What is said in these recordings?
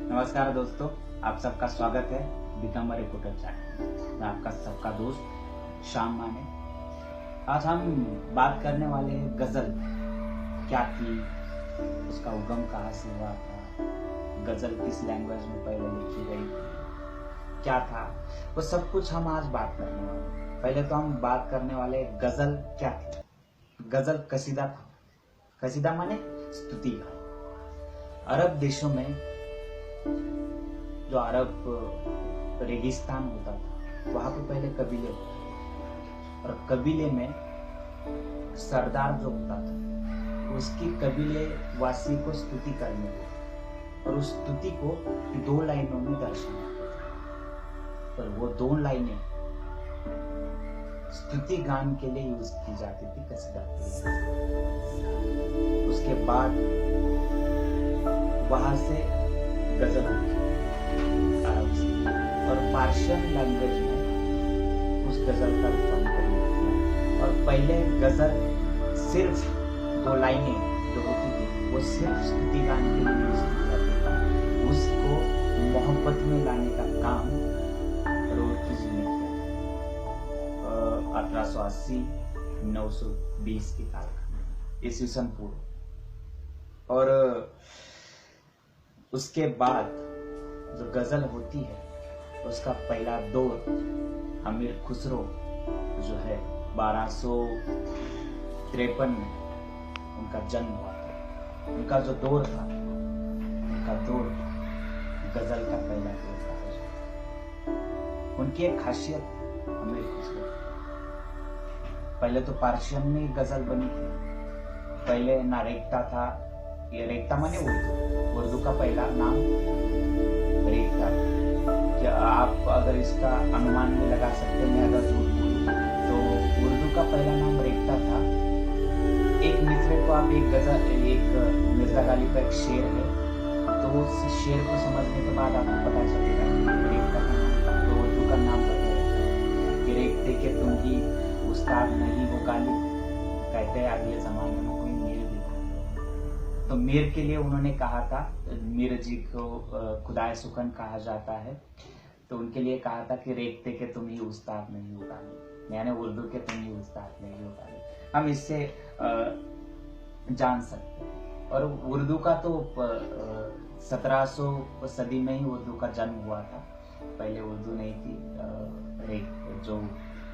नमस्कार दोस्तों, आप सबका स्वागत है बिकम अ रिपोर्टर चैनल। मैं आपका सबका दोस्त श्याम माने। आज हम बात करने वाले हैं गजल क्या थी, उसका उगम कहाँ से हुआ था, गजल किस लैंग्वेज में पहले लिखी गई थी, क्या था, वो सब कुछ हम आज बात करने वाले हैं। पहले तो हम बात करने वाले गजल क्या थी। गजल कसीदा था। कसीदा माने स्तुति का। अरब देशों में जो अरब रेगिस्तान होता था वहां पे पहले कबीले होते थे, और कबीले में सरदार जो होता था उसकी कबीले वासी को स्तुति करनी थी, और उस स्तुति को 2 लाइनों में दर्शाना था। पर वो 2 लाइनें स्तुति गान के लिए यूज की जाती थी, कसीदा के लिए। उसके बाद वहां से गजल होती अरब से, और पार्शियन लैंग्वेज में उस गजल का रूपांतरण किया। और पहले गजल सिर्फ 2 लाइनें जो होती थी वो सिर्फ स्तुति गाने के लिए यूज की जाती थी। उसको मोहब्बत में लाने का काम रोर्की जी ने किया 1880 920 के कालखंड ईस्वी सन पूर्व। और उसके बाद जो गजल होती है उसका पहला दौर अमीर खुसरो जो है 1253 में उनका जन्म हुआ था। उनका जो दौर था, उनका दौर गजल का पहला दौर था। उनकी एक खासियत अमीर खुसरो, पहले तो पार्शियन में गजल बनी थी। पहले ना रेखता था, ये रेखता माने उर्दू का पहला नाम रेखता। क्या आप अगर इसका अनुमान में लगा सकते हैं, मैं अगर झूठ बोलूं तो उर्दू का पहला नाम रेखता था। एक मिसरे को आप एक गजल, एक मिर्जा गालिब का एक शेर है, तो उस शेर को समझने के बाद आपको पता चलेगा कि रेखता का नाम तो उर्दू का नाम बदल कि रेखते के तुम ही उस्ताद नहीं हो गालिब, कहते हैं अगले जमाने में कोई मीर भी था। तो मीर के लिए उन्होंने कहा था, मीर जी को खुदाए सुखन कहा जाता है, तो उनके लिए कहा था कि रेखते के तुम ही उस्ताद नहीं हो गालिब, यानी उर्दू के तुम ही उस्ताद नहीं हो गालिब। हम इससे जान सकते हैं। और उर्दू का तो 1700 सदी में ही उर्दू का जन्म हुआ था। पहले उर्दू नहीं थी। जो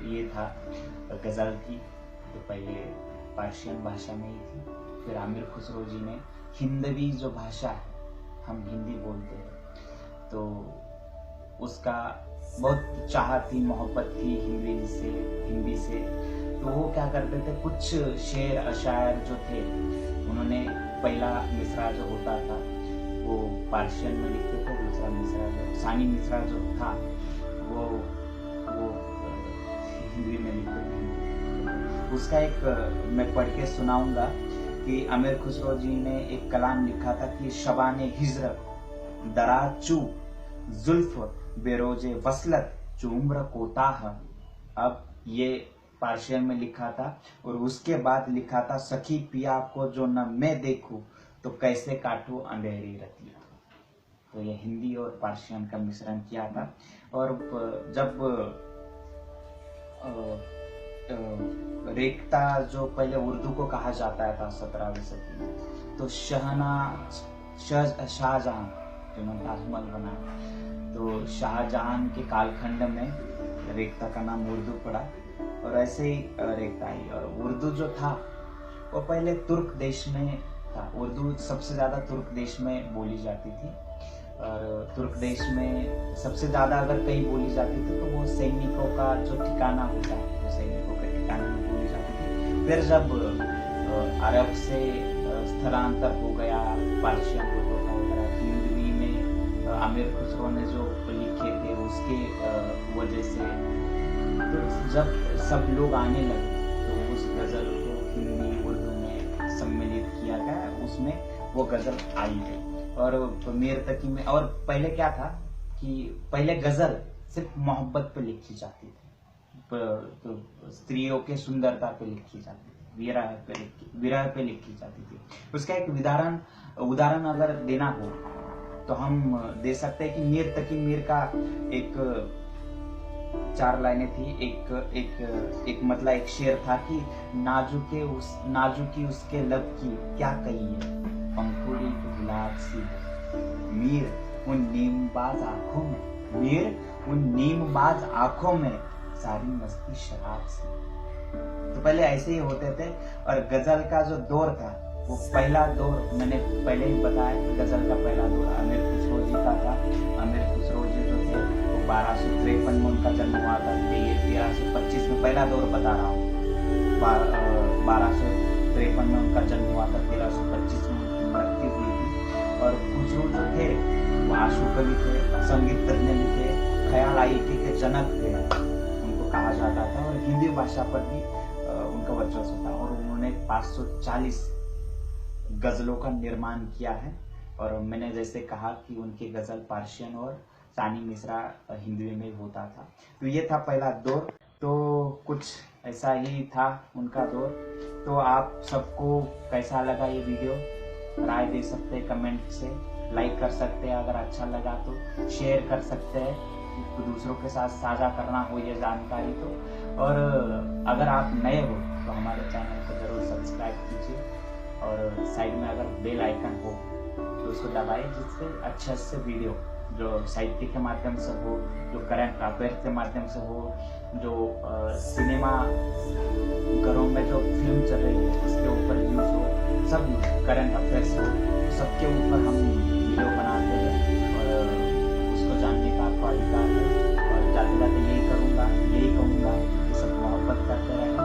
ये था गजल थी तो पहले पार्शियन भाषा में ही थी। फिर आमिर खुसरो जी ने हिंदवी जो भाषा है, हम हिंदी बोलते हैं, तो उसका बहुत चाह थी, मोहब्बत थी हिंदी से। तो वो क्या करते थे, कुछ शेर अशायर जो थे उन्होंने पहला मिसरा जो होता था वो पार्शियन में लिखते थे, दूसरा मिसरा जो सानी मिसरा जो था वो हिंदी में लिखते थे। उसका एक मैं पढ़ के सुनाऊंगा कि आमिर खुसरो जी ने एक कलाम लिखा था कि शबाने हिज्र दराचू जुल्फ बेरोजे वसलत चुम्र कोताह। अब ये पार्शियन में लिखा था, और उसके बाद लिखा था सखी पिया को जो न मैं देखूं तो कैसे काटूं अंधेरी रतिया। तो ये हिंदी और पार्शियन का मिश्रण किया था। और जब रेखता जो पहले उर्दू को कहा जाता था 17वीं सदी में, तो शाहजहां जो ताजमहल बना, तो शाहजहां के कालखंड में रेखता का नाम उर्दू पड़ा, और ऐसे ही रेखता आई। और उर्दू जो था वो पहले तुर्क देश में था। उर्दू सबसे ज्यादा तुर्क देश में बोली जाती थी, और तुर्क देश में सबसे ज्यादा अगर कहीं बोली जाती थी तो वो सैनिकों का जो ठिकाना होता है, वो सैनिकों के ठिकाने में बोली जाती थी। फिर जब अरब से स्थलांतर हो गया पार्शियन लोगों का वगैरह, हिंदवी में आमिर खुसरो ने जो लिखे थे उसके वजह से, तो जब सब लोग आने लगे तो उस गजल को हिंदी उर्दू में सम्मिलित किया गया, उसमें वो गजल आई है। और मीर तकी में, और पहले क्या था कि पहले गजल सिर्फ मोहब्बत पे लिखी जाती थी, तो स्त्रियों के सुंदरता पे लिखी जाती थी, विरह पे लिखी जाती थी। उसका एक उदाहरण अगर देना हो तो हम दे सकते हैं कि मीर तकी मीर का एक 4 लाइनें थी। एक मतलब एक शेर था कि नाजुकी उसके लब की क्या कहिए, पंखुड़ी की गुलाब सी है। मीर उन नीमबाज आंखों में सारी मस्ती शराब सी। तो पहले ऐसे ही होते थे। और गजल का जो दौर था, वो पहला दौर मैंने पहले ही बताया कि गजल का पहला दौर अमीर खुसरो जी का था। अमीर खुसरो जी जो थे वो 1253 में उनका जन्म हुआ था। ये 1325 में पहला दौर बता रहा हूँ। 1253 में उनका जन्म हुआ था, 1325 में उनकी मृत्यु हुई थी। और खुसरो जो थे वो आशु कवि थे, संगीत तज्ञ भी थे, ख्याल आईटी के जनक थे उनको कहा जाता था। और हिंदी भाषा पर भी उनका वर्चस्व था। और उन्होंने 540 गजलों का निर्माण किया है। और मैंने जैसे कहा कि उनके गजल पार्शियन और सानी मिश्रा हिंदी में होता था। तो ये था पहला दौर। तो कुछ ऐसा ही था उनका दौर। तो आप सबको कैसा लगा ये वीडियो, राय दे सकते हैं कमेंट से, लाइक कर सकते हैं, अगर अच्छा लगा तो शेयर कर सकते हैं, दूसरों के साथ साझा करना हो ये जानकारी तो। और अगर आप नए हो तो हमारे चैनल को जरूर सब्सक्राइब कीजिए। और साइड में अगर बेल आइकन हो तो उसको दबाइए, जिससे अच्छे से वीडियो जो साहित्य के माध्यम से हो, जो करंट अफेयर के माध्यम से हो, जो सिनेमा घरों में जो फिल्म चल रही है उसके ऊपर न्यूज़ हो, सब करंट अफेयर्स हो, सबके ऊपर हम वीडियो बनाते हैं। और उसको जानने का आपको अधिकार है। और जाते जाते यही कहूँगा कि सब मोहब्बत करते रहें।